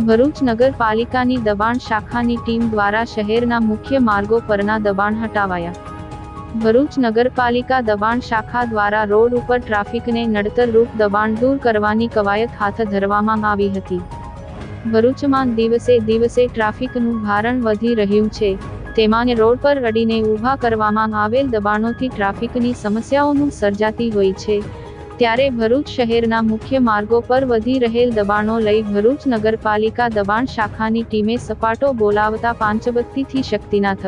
ભરૂચ નગરપાલિકાની દબાણ શાખાની ટીમ દ્વારા શહેરના મુખ્ય માર્ગો પરના દબાણ હટાવાયા। ભરૂચ નગરપાલિકા દબાણ શાખા દ્વારા રોડ ઉપર ટ્રાફિકને નડતરરૂપ દબાણ દૂર કરવાની કવાયત હાથ ધરવામાં આવી હતી। ભરૂચમાં દિવસે દિવસે ટ્રાફિકનું ભારણ વધી રહ્યું છે, તેમાં રોડ પર અડીને ઊભા કરવામાં આવેલ દબાણોથી ટ્રાફિકની સમસ્યાઓનું સર્જાતી હોય છે। ત્યારે ભરૂચ શહેરના મુખ્ય માર્ગો પર વધી રહેલ દબાણો લઈ ભરૂચ નગરપાલિકા દબાણ શાખાની ટીમે સપાટો બોલાવતા પાંચબત્તીથી શક્તિનાથ,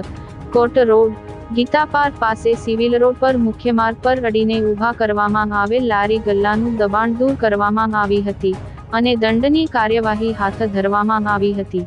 કોટ રોડ, ગીતા પાર્ક પાસે સિવિલ રોડ પર મુખ્ય માર્ગ પર અડીને ઊભા કરવામાં આવેલ લારી ગલ્લાનું દબાણ દૂર કરવામાં આવી હતી અને દંડની કાર્યવાહી હાથ ધરવામાં આવી હતી।